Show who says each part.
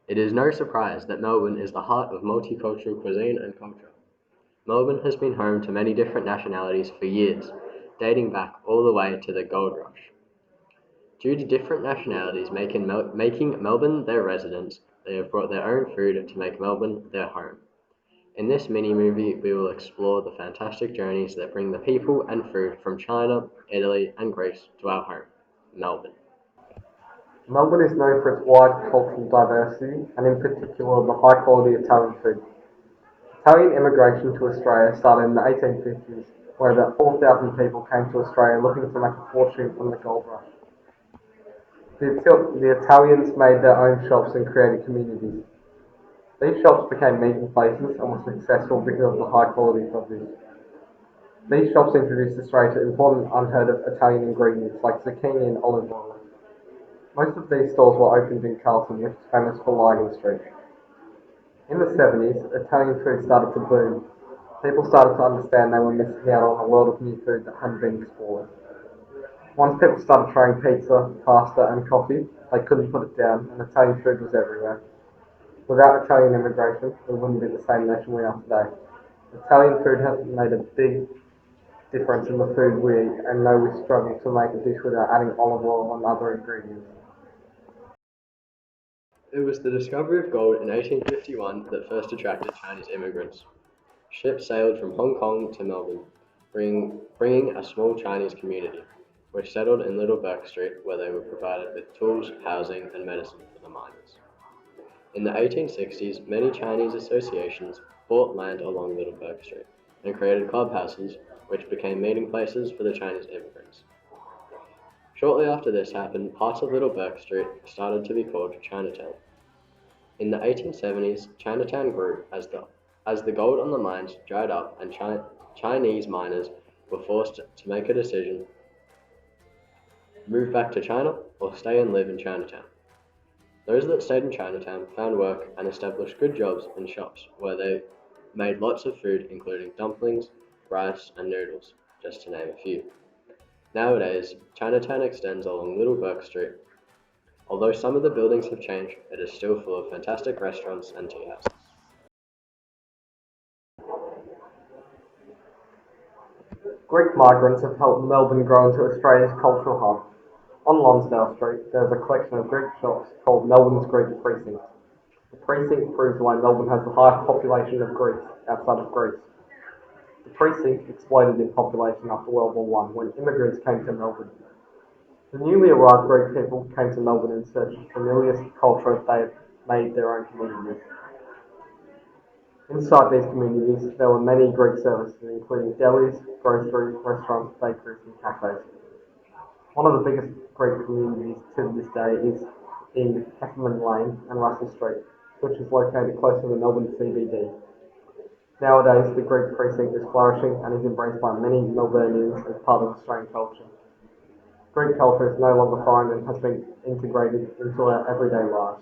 Speaker 1: It is no surprise that Melbourne is the heart of multicultural cuisine and culture. Melbourne has been home to many different nationalities for years, dating back all the way to the gold rush. Due to different nationalities making Melbourne their residence, they have brought their own food to make Melbourne their home. In this mini-movie, we will explore the fantastic journeys that bring the people and food from China, Italy, and Greece to our home, Melbourne.
Speaker 2: Melbourne is known for its wide cultural diversity and in particular the high quality Italian food. Italian immigration to Australia started in the 1850s, where about 4,000 people came to Australia looking to make a fortune from the gold rush. The Italians made their own shops and created communities. These shops became meeting places and were successful because of the high quality produce. These shops introduced Australia to important unheard of Italian ingredients like zucchini and olive oil. Most of these stores were opened in Carlton, which is famous for Lygon Street. In the 70s, Italian food started to boom. People started to understand they were missing out on a world of new food that hadn't been explored. Once people started trying pizza, pasta, and coffee, they couldn't put it down, and Italian food was everywhere. Without Italian immigration, we wouldn't be the same nation we are today. Italian food has made a big difference in the food we eat, and know we struggle to make a dish without adding olive oil and other ingredients.
Speaker 1: It was the discovery of gold in 1851 that first attracted Chinese immigrants. Ships sailed from Hong Kong to Melbourne, bringing a small Chinese community, which settled in Little Bourke Street where they were provided with tools, housing, and medicine for the miners. In the 1860s, many Chinese associations bought land along Little Bourke Street and created clubhouses, which became meeting places for the Chinese immigrants. Shortly after this happened, parts of Little Bourke Street started to be called Chinatown. In the 1870s, Chinatown grew as the gold on the mines dried up and Chinese miners were forced to make a decision: move back to China or stay and live in Chinatown. Those that stayed in Chinatown found work and established good jobs in shops where they made lots of food, including dumplings, rice, and noodles, just to name a few. Nowadays, Chinatown extends along Little Bourke Street. Although some of the buildings have changed, it is still full of fantastic restaurants and tea houses.
Speaker 2: Greek migrants have helped Melbourne grow into Australia's cultural hub. On Lonsdale Street, there is a collection of Greek shops called Melbourne's Greek Precinct. The precinct proves why Melbourne has the highest population of Greeks outside of Greece. The precinct exploded in population after World War One when immigrants came to Melbourne. The newly arrived Greek people came to Melbourne in search of familiar culture they had made their own communities. Inside these communities, there were many Greek services, including delis, groceries, restaurants, bakeries, and cafes. One of the biggest Greek communities to this day is in Heffernan Lane and Russell Street, which is located close to the Melbourne CBD. Nowadays, the Greek precinct is flourishing and is embraced by many Melburnians as part of Australian culture. Greek culture is no longer foreign and has been integrated into our everyday lives.